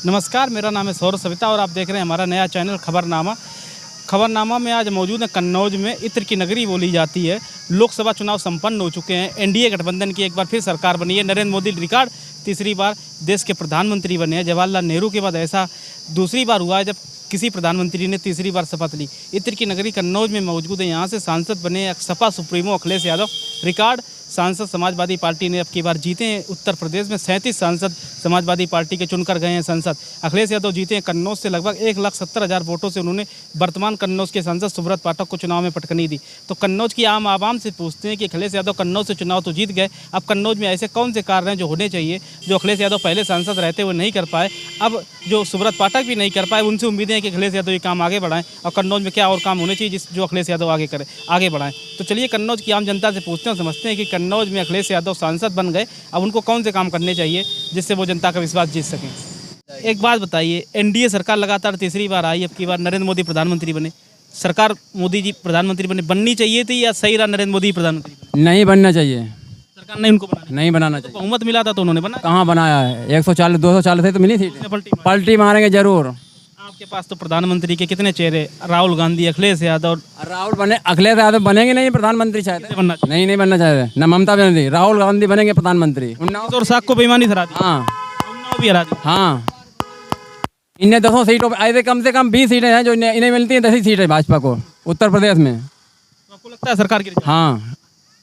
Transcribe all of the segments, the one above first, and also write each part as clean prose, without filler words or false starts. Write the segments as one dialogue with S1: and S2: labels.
S1: नमस्कार, मेरा नाम है सौरभ सविता और आप देख रहे हैं हमारा नया चैनल खबरनामा। खबरनामा में आज मौजूद है कन्नौज में। इत्र की नगरी बोली जाती है। लोकसभा चुनाव संपन्न हो चुके हैं। एनडीए गठबंधन की एक बार फिर सरकार बनी है। नरेंद्र मोदी रिकॉर्ड तीसरी बार देश के प्रधानमंत्री बने हैं। जवाहरलाल नेहरू के बाद ऐसा दूसरी बार हुआ है जब किसी प्रधानमंत्री ने तीसरी बार शपथ ली। इत्र की नगरी कन्नौज में मौजूद है। यहाँ से सांसद बने सपा सुप्रीमो अखिलेश यादव। रिकॉर्ड सांसद समाजवादी पार्टी ने अब की बार जीते हैं। उत्तर प्रदेश में 37 सांसद समाजवादी पार्टी के चुनकर गए हैं सांसद। अखिलेश यादव जीते हैं कन्नौज से लगभग 1,70,000 वोटों से। उन्होंने वर्तमान कन्नौज के सांसद सुब्रत पाठक को चुनाव में पटकनी दी। तो कन्नौज की आम आवाम से पूछते हैं कि अखिलेश यादव कन्नौज से चुनाव तो जीत गए, अब कन्नौज में ऐसे कौन से कार्य हैं जो होने चाहिए जो अखिलेश यादव पहले सांसद रहते हुए नहीं कर पाए, अब जो सुब्रत पाठक भी नहीं कर पाए। उनसे उम्मीदें हैं कि अखिलेश यादव ये काम आगे बढ़ाएं और कन्नौज में क्या और काम होने चाहिए जो अखिलेश यादव आगे बढ़ाएं। तो चलिए कन्नौज की आम जनता से पूछते हैं, समझते हैं कि कन्नौज में अखिलेश यादव सांसद बन गए, अब उनको कौन से काम करने चाहिए जिससे वो जनता का विश्वास जीत सकें। एक बात बताइए, एनडीए सरकार लगातार तीसरी बार आई, अब की बार नरेंद्र मोदी प्रधानमंत्री बने। सरकार मोदी जी प्रधानमंत्री बननी चाहिए थी या सही रहा नरेंद्र मोदी प्रधानमंत्री?
S2: नहीं बनना चाहिए।
S1: सरकार ने उनको बनाया,
S2: नहीं बनाना चाहिए।
S1: बहुमत मिला था तो उन्होंने बनाया।
S2: कहाँ बनाया है? 140 240 से तो मिली थी। पलटी मारेंगे जरूर।
S1: आपके पास तो प्रधानमंत्री के कितने चेहरे, राहुल गांधी, अखिलेश यादव।
S2: अखिलेश यादव बनेंगे नहीं प्रधानमंत्री, शायद नहीं बनना चाहिए। न ममता बनर्जी, राहुल गांधी बनेंगे प्रधानमंत्री।
S1: और साख को बेईमानी हरा दी।
S2: हाँ,
S1: उन्नाव भी हरा दी।
S2: हाँ, इन्हें 10 सीटों ऐसे कम से कम 20 सीटें हैं जो इन्हें मिलती हैं। 10 सीटें भाजपा को उत्तर प्रदेश में।
S1: तो आपको लगता है सरकार की?
S2: हाँ,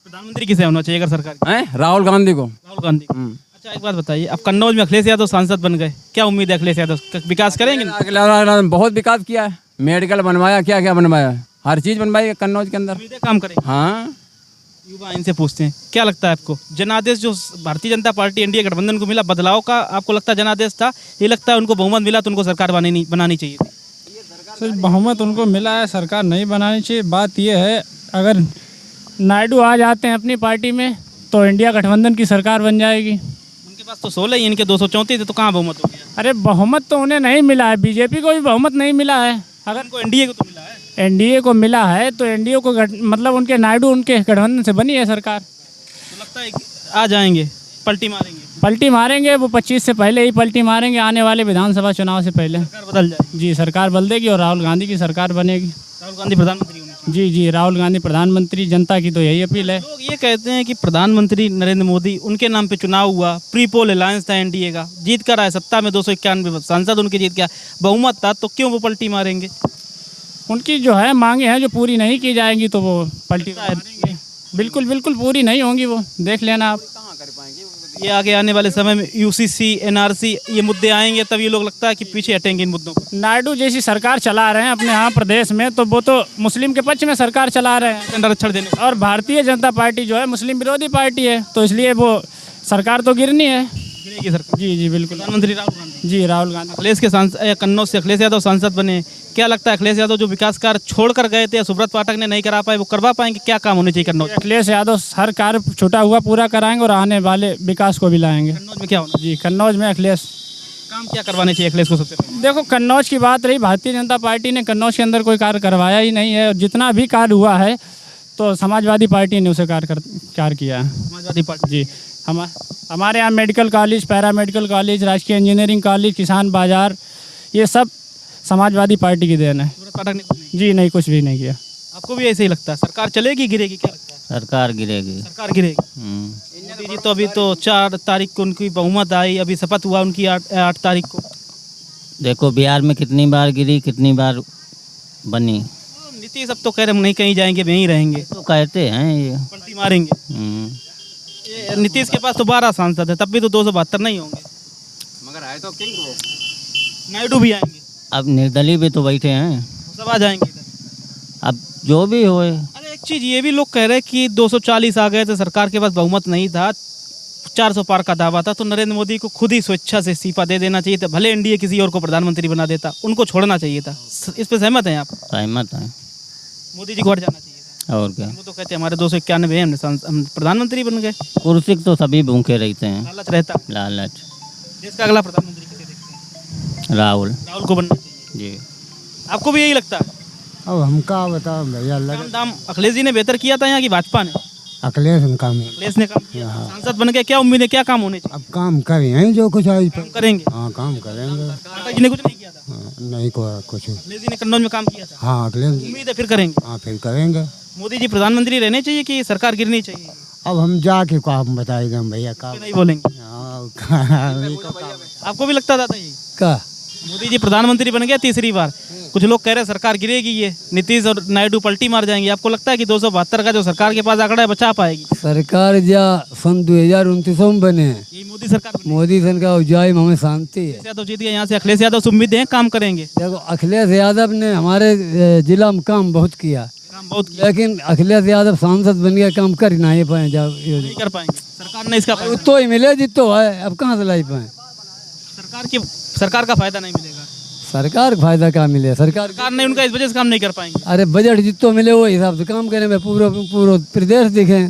S1: प्रधानमंत्री किसे होना चाहिए अगर सरकार
S2: है? राहुल गांधी को।
S1: राहुल गांधी। अच्छा एक बात बताइए, अब कन्नौज में अखिलेश यादव सांसद बन गए, क्या उम्मीद है अखिलेश यादव विकास करेंगे?
S2: बहुत विकास किया है। मेडिकल बनवाया, क्या क्या बनवाया, हर चीज बनवाई कन्नौज के अंदर।
S1: उम्मीदें काम करेंगे।
S2: हाँ,
S1: युवा इनसे पूछते हैं, क्या लगता है आपको जनादेश जो भारतीय जनता पार्टी एनडीए गठबंधन को मिला, बदलाव का आपको लगता है जनादेश था? ये लगता है उनको बहुमत मिला तो उनको सरकार बनानी चाहिए थी?
S3: सर बहुमत उनको मिला है, सरकार नहीं बनानी चाहिए। बात यह है, अगर नायडू आ जाते हैं अपनी पार्टी में तो इंडिया गठबंधन की सरकार बन जाएगी।
S1: उनके पास तो 16 ही, इनके 234 थे, तो कहाँ बहुमत हो गया?
S3: अरे बहुमत तो उन्हें नहीं मिला है, बीजेपी को भी बहुमत नहीं मिला है। अगर
S1: उनको एनडीए को तो मिला है।
S3: एनडीए को मिला है तो एनडीए को मतलब उनके नायडू उनके गठबंधन से बनी है सरकार।
S1: तो लगता है आ जाएंगे, पलटी
S3: मारेंगे। वो 25 से पहले ही पलटी मारेंगे, आने वाले विधानसभा चुनाव से पहले
S1: सरकार बदल जाए।
S3: जी, सरकार बदल देगी और राहुल गांधी की सरकार बनेगी।
S1: राहुल गांधी प्रधानमंत्री होने चाहिए।
S3: जी, राहुल गांधी प्रधानमंत्री, जनता की तो यही अपील है।
S1: लोग ये कहते हैं कि प्रधानमंत्री नरेंद्र मोदी, उनके नाम पे चुनाव हुआ, प्री पोल अलायंस था एनडीए का, जीत कर आए सत्ता में, 291 सांसद उनके जीत गया, बहुमत था, तो क्यों वो पलटी मारेंगे?
S3: उनकी जो है मांगे हैं जो पूरी नहीं की जाएंगी तो वो पलटी मारेंगे। बिल्कुल पूरी नहीं होंगी, वो देख लेना आप।
S1: ये आगे आने वाले समय में यूसीसी, एनआरसी ये मुद्दे आएंगे, तब ये लोग लगता है कि पीछे हटेंगे इन मुद्दों पर।
S3: नायडू जैसी सरकार चला रहे हैं अपने यहाँ प्रदेश में, तो वो तो मुस्लिम के पक्ष में सरकार चला रहे हैं
S1: संरक्षण देने।
S3: और भारतीय जनता पार्टी जो है मुस्लिम विरोधी पार्टी है, तो इसलिए वो सरकार तो गिरनी है।
S1: गिरेगी सरकार।
S3: जी बिल्कुल।
S1: प्रधानमंत्री राहुल गांधी।
S3: जी, राहुल गांधी।
S1: अखिलेश के कन्नौज से अखिलेश यादव सांसद बने, क्या लगता है अखिलेश यादव जो विकास कार्य छोड़ कर गए थे, सुब्रत पाठक ने नहीं करा पाए, वो करवा पाएंगे? क्या काम होने चाहिए कन्नौज?
S3: अखिलेश यादव हर कार्य छूटा हुआ पूरा कराएंगे और आने वाले विकास को भी लाएंगे।
S1: कन्नौज में क्या होना?
S3: जी, कन्नौज में अखिलेश
S1: काम क्या करवाने चाहिए अखिलेश को सबसे पहले?
S3: देखो, कन्नौज की बात रही, भारतीय जनता पार्टी ने कन्नौज के अंदर कोई कार्य करवाया ही नहीं है। और जितना भी कार्य हुआ है तो समाजवादी पार्टी ने उसे कार्य किया है।
S1: समाजवादी पार्टी।
S3: जी, हमारे यहाँ medical college, para medical college, राजकीय इंजीनियरिंग कॉलेज, किसान बाजार, ये सब समाजवादी पार्टी की देन है।
S1: सुब्रत पाठक ने कुछ नहीं?
S3: जी नहीं, कुछ भी नहीं किया।
S1: आपको भी ऐसे ही लगता है सरकार चलेगी गिरेगी? क्या लगता है?
S4: सरकार गिरेगी।
S1: सरकार गिरेगी। मोदी जी तो अभी तो 4 तारीख को उनकी बहुमत आई, अभी शपथ हुआ उनकी 8 तारीख को।
S4: देखो बिहार में कितनी बार गिरी, कितनी बार बनी।
S1: नीतीश अब तो कह रहे हम नहीं कहीं जाएंगे, यहीं रहेंगे,
S4: तो कहते हैं ये
S1: पलटी मारेंगे। ये नीतीश के पास तो 12 सांसद है, तब भी तो 272 नहीं होंगे,
S2: मगर आए तो किंग वो।
S1: नायडू भी आएंगे,
S4: अब निर्दलीय भी तो बैठे हैं,
S1: सब आ जाएंगे इधर।
S4: अब जो भी होए।
S1: अरे एक चीज़ ये भी लोग कह रहे हैं कि 240 आ गए थे, सरकार के पास बहुमत नहीं था, 400 पार का दावा था, तो नरेंद्र मोदी को खुद ही स्वेच्छा से इस्तीफा दे देना चाहिए था, भले एनडीए किसी और को प्रधानमंत्री बना देता, उनको छोड़ना चाहिए था। इस पे सहमत हैं आप?
S4: सहमत हैं।
S1: मोदी जी को हट जाना चाहिए था।
S4: और क्या,
S1: वो तो कहते हैं हमारे 291 हैं, हम प्रधानमंत्री बन गए।
S4: कुर्सी तो सभी भूखे रहते हैं,
S1: लालच रहता।
S4: लालच।
S1: देश का अगला प्रधानमंत्री किसे देखते हैं?
S4: राहुल
S1: को बनना चाहिए।
S4: जी।
S1: आपको भी यही लगता है?
S5: अब हम क्या बताओ भैया,
S1: काम दाम अखिलेश जी ने बेहतर किया था यहाँ की भाजपा ने?
S5: अखिलेश ने काम है।
S1: अखिलेश ने काम किया, सांसद बन गए, क्या उम्मीद है, क्या काम होने चाहिए?
S5: अब काम करे हैं जो कुछ आज पर।
S1: करेंगे।
S5: हाँ काम करेंगे।
S1: पाठक जी ने कुछ नहीं किया था,
S5: हाँ, नहीं को कुछ।
S1: अखिलेश जी ने कन्नौज में काम किया था,
S5: हाँ अखिलेश।
S1: उम्मीद है फिर करेंगे।
S5: हाँ फिर करेंगे।
S1: मोदी जी प्रधानमंत्री रहने चाहिए कि सरकार गिरनी चाहिए?
S5: अब हम जाके काम बताएंगे हम भैया काम।
S1: नहीं बोलेंगे। आपको भी लगता था यही?
S5: का
S1: मोदी जी प्रधानमंत्री बन गया तीसरी बार, कुछ लोग कह रहे हैं सरकार गिरेगी, ये नीतीश और नायडू पलटी मार जाएंगे। आपको लगता है कि 272 का जो सरकार के पास आंकड़ा है बचा पाएगी?
S6: सरकार जा सन 2029 में बने हैं।
S1: यही मोदी सरकार बनेगी।
S6: मोदी सरकार जाए हमें शांति है।
S1: अखिलेश यादव जीत गए यहाँ से, अखिलेश यादव से उम्मीद है काम करेंगे?
S6: देखो अखिलेश यादव ने हमारे जिला में काम बहुत किया,
S1: काम बहुत किया,
S6: लेकिन अखिलेश यादव सांसद बन गया, काम कर ही नहीं पाए। जब
S1: नहीं कर पाएंगे, सरकार ने इसका फायदा,
S6: तो ही मिले जितो है, अब कहाँ से लाई पाए?
S1: सरकार का फायदा नहीं मिलेगा।
S6: सरकार का फायदा क्या मिले? सरकार
S1: सरकार ने उनका इस वजह से काम नहीं कर पाएंगे।
S6: अरे बजट जितो मिले वो हिसाब से काम करें। मैं पूरा पूरा प्रदेश दिखे,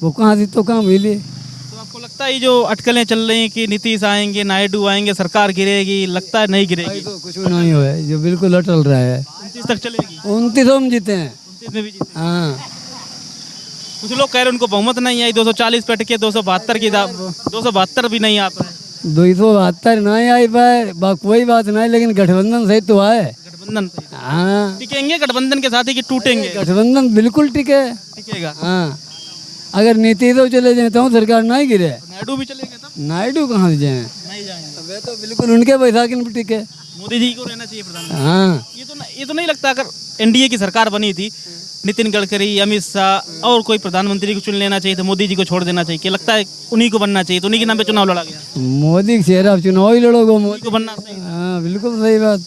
S6: वो कहाँ जितो काम मिले।
S1: तो आपको लगता है ये जो अटकलें चल रही हैं कि नीतीश आएंगे, नायडू आएंगे, सरकार गिरेगी, लगता है नहीं गिरेगी?
S6: तो कुछ नहीं हुआ है, जो बिल्कुल अटल रहा है।
S1: 29 तक चलेगी?
S6: 29 में जीते हैं।
S1: 29 में भी जीते।
S6: हाँ
S1: कुछ लोग कह रहे हैं उनको बहुमत नहीं आई, 240 पे अटके, 272 भी नहीं आ पाए।
S6: 272 नहीं आई पाए, कोई बात नहीं, लेकिन गठबंधन सही तो आए।
S1: गठबंधन सही है।
S6: हाँ
S1: टिकेंगे गठबंधन के साथ ही कि टूटेंगे?
S6: गठबंधन बिल्कुल टिके।
S1: टिकेगा।
S6: हाँ अगर नीतीश तो चले जाए तो सरकार नहीं गिरे।
S1: नायडू भी चलेंगे तब?
S6: नायडू कहाँ से जाए?
S1: नहीं जाएंगे।
S6: वे तो बिल्कुल उनके बैसाखी में टिके।
S1: मोदी जी को रहना चाहिए प्रधानमंत्री।
S6: हाँ
S1: ये तो नहीं लगता अगर एनडीए की सरकार बनी थी, नितिन गडकरी, अमित शाह और कोई प्रधानमंत्री को चुन लेना चाहिए, तो मोदी जी को छोड़ देना चाहिए? कि लगता है उन्हीं को बनना चाहिए, तो उन्हीं के नाम पे चुनाव लड़ा गया?
S6: मोदी के चेहरा चुनाव ही लड़ोगे,
S1: मोदी
S6: मोदी
S1: को बनना चाहिए।
S6: हाँ बिल्कुल सही बात।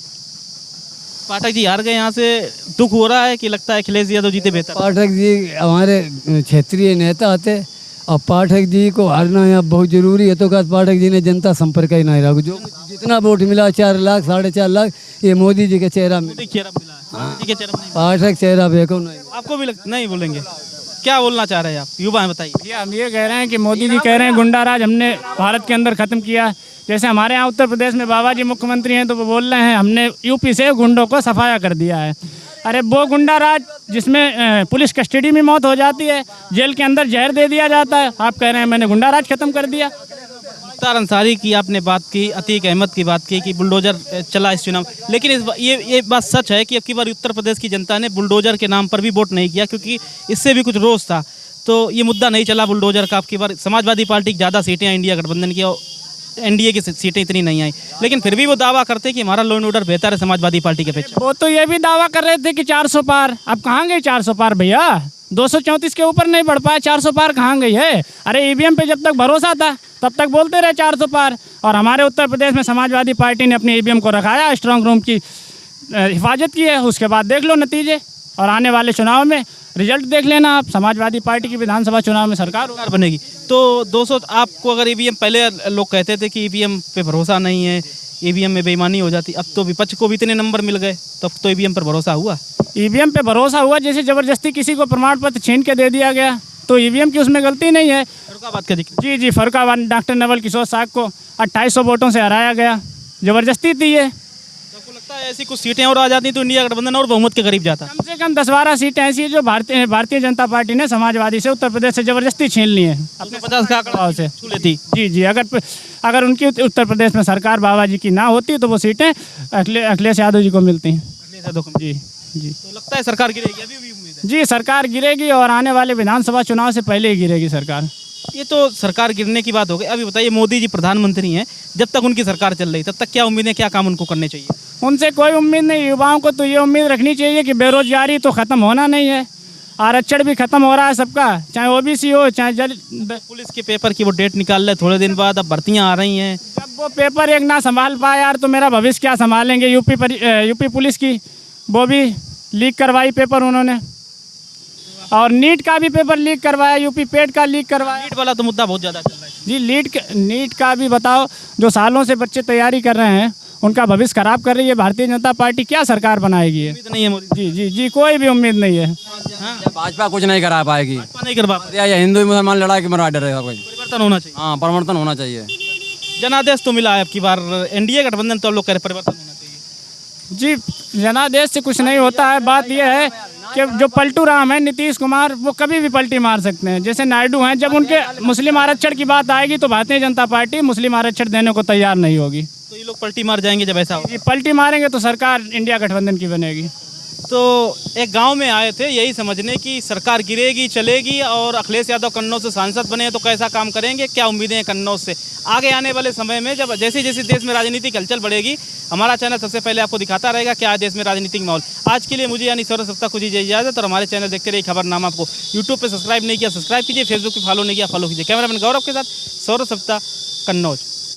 S1: पाठक जी हार गए यहाँ से, दुख हो रहा है कि लगता है अखिलेश यादव जीते बेहतर?
S6: पाठक जी हमारे क्षेत्रीय नेता थे, और पाठक जी को हारना यहाँ बहुत जरूरी है। तो पाठक जी ने जनता संपर्क ही नहीं रखा, जो जितना वोट मिला 4 लाख 4.5 लाख, ये मोदी जी के चेहरा में।
S1: मोदी के चेहरा मिला है, मोदी के चेहरा नहीं।
S6: पाठक चेहरा देखो नहीं।
S1: आपको भी नहीं बोलेंगे? क्या बोलना चाह रहे हैं आप, युवा हैं, बताइए।
S3: ये हम ये कह रहे हैं कि मोदी जी कह रहे हैं गुंडा राज हमने भारत के अंदर ख़त्म किया। जैसे हमारे यहाँ उत्तर प्रदेश में बाबा जी मुख्यमंत्री हैं, तो वो बोल रहे हैं हमने यूपी से गुंडों को सफाया कर दिया है। अरे वो गुंडा राज जिसमें पुलिस कस्टडी में मौत हो जाती है, जेल के अंदर जहर दे दिया जाता है, आप कह रहे हैं मैंने गुंडा राज खत्म कर दिया।
S1: मुख्तार अंसारी की आपने बात की, अतीक अहमद की बात की कि बुलडोजर चला इस चुनाव, लेकिन ये बात सच है कि अब की बार उत्तर प्रदेश की जनता ने बुलडोजर के नाम पर भी वोट नहीं किया, क्योंकि इससे भी कुछ रोष था। तो ये मुद्दा नहीं चला बुलडोजर का। अब की बार समाजवादी पार्टी की ज़्यादा सीटें हैं इंडिया गठबंधन की, और एनडीए की सीटें इतनी नहीं आई, लेकिन फिर भी वो दावा करते कि हमारा लॉ एंड ऑर्डर बेहतर है समाजवादी पार्टी के अपेक्षा।
S3: वो तो ये भी दावा कर रहे थे कि 400 पार, अब कहाँ गई 400 पार भैया? 234 के ऊपर नहीं बढ़ पाए, 400 पार कहाँ गई है? अरे ईवीएम पे जब तक भरोसा था तब तक बोलते रहे 400 पार, और हमारे उत्तर प्रदेश में समाजवादी पार्टी ने अपनी ईवीएम को रखाया, स्ट्रांग रूम की हिफाजत की है। उसके बाद देख लो नतीजे, और आने वाले चुनाव में रिजल्ट देख लेना आप। समाजवादी पार्टी की विधानसभा चुनाव में सरकार
S1: बनेगी। तो 200 आपको अगर ईवीएम, पहले लोग कहते थे कि ईवीएम पे भरोसा नहीं है, ईवीएम में बेईमानी हो जाती, अब तो विपक्ष को भी इतने नंबर मिल गए, तो अब तो ईवीएम पर भरोसा हुआ?
S3: ईवीएम पे भरोसा हुआ, जैसे ज़बरदस्ती किसी को प्रमाण पत्र छीन के दे दिया गया, तो ईवीएम की उसमें गलती नहीं है।
S1: फर्रुखाबाद का जिक्र।
S3: जी फर्रुखाबाद डॉक्टर नवल किशोर साहब को 2800 वोटों से हराया गया, ज़बरदस्ती थी ये।
S1: आपको लगता है ऐसी कुछ सीटें और आ जाती तो इंडिया गठबंधन और बहुमत के करीब जाता?
S3: कम से कम 10-12 सीटें ऐसी है जो भारतीय जनता पार्टी ने समाजवादी से उत्तर प्रदेश से ज़बरदस्ती छीन ली है अपने
S1: 50 का आंकड़ा
S3: से
S1: छू लेती।
S3: जी अगर उनकी उत्तर प्रदेश में सरकार बाबा जी की ना होती तो वो सीटें अखिलेश यादव जी को मिलती हैं। जी
S1: तो लगता है सरकार गिरेगी, अभी भी उम्मीद है?
S3: जी सरकार गिरेगी, और आने वाले विधानसभा चुनाव से पहले ही गिरेगी सरकार।
S1: ये तो सरकार गिरने की बात हो गई। अभी बताइए, मोदी जी प्रधानमंत्री हैं, जब तक उनकी सरकार चल रही तब तक क्या उम्मीदें, क्या काम उनको करने चाहिए?
S3: उनसे कोई उम्मीद नहीं। युवाओं को तो ये उम्मीद रखनी चाहिए कि बेरोजगारी तो ख़त्म होना नहीं है, आरक्षण भी खत्म हो रहा है सबका, चाहे ओबीसी हो चाहे
S1: पुलिस के पेपर की वो डेट निकाल रहे थोड़े दिन बाद, अब भर्तियाँ आ रही हैं।
S3: जब वो पेपर एक ना संभाल पाए यार, तो मेरा भविष्य क्या संभालेंगे? यूपी पुलिस की वो भी लीक करवाई पेपर उन्होंने, और नीट का भी पेपर लीक करवाया, यूपी पेट का लीक करवाया।
S1: नीट वाला तो मुद्दा बहुत ज़्यादा चल रहा है
S3: जी। नीट का भी बताओ, जो सालों से बच्चे तैयारी कर रहे हैं उनका भविष्य खराब कर रही है भारतीय जनता पार्टी। क्या सरकार बनाएगी?
S1: उम्मीद नहीं है मोदी
S3: जी कोई भी उम्मीद नहीं है।
S2: भाजपा कुछ नहीं करा पाएगी,
S1: नहीं कर पा
S2: या हिंदू मुसलमान लड़ाई के मरा डरेगा कोई।
S1: परिवर्तन होना चाहिए।
S2: हाँ परिवर्तन होना चाहिए।
S1: जनादेश तो मिला है अब की बार एनडीए गठबंधन, तो लोग कह रहे परिवर्तन होना चाहिए।
S3: जी जनादेश से कुछ नहीं होता है। बात यह है कि जो पलटू राम है नीतीश कुमार, वो कभी भी पलटी मार सकते हैं। जैसे नायडू हैं, जब उनके मुस्लिम आरक्षण की बात आएगी तो भारतीय जनता पार्टी मुस्लिम आरक्षण देने को तैयार नहीं होगी।
S1: तो ये लोग पलटी मार जाएंगे जब ऐसा हो।
S3: ये पलटी मारेंगे तो सरकार इंडिया गठबंधन की बनेगी।
S1: तो एक गांव में आए थे यही समझने की सरकार गिरेगी चलेगी, और अखिलेश यादव कन्नौज से सांसद बने तो कैसा काम करेंगे, क्या उम्मीदें हैं कन्नौज से। आगे आने वाले समय में जब जैसे जैसे देश में राजनीतिक हलचल बढ़ेगी, हमारा चैनल सबसे पहले आपको दिखाता रहेगा क्या है देश में राजनीतिक माहौल। आज के लिए मुझे यानी सौरभ सप्ता को दीजिए इजाजत, और हमारे चैनल देखते रहिए खबरनामा। आपको यूट्यूब पर सब्सक्राइब नहीं किया सब्सक्राइब कीजिए, फेसबुक पर फॉलो नहीं किया फॉलो कीजिए। कैमरामैन गौरव के साथ सौरभ सप्ता, कन्नौज।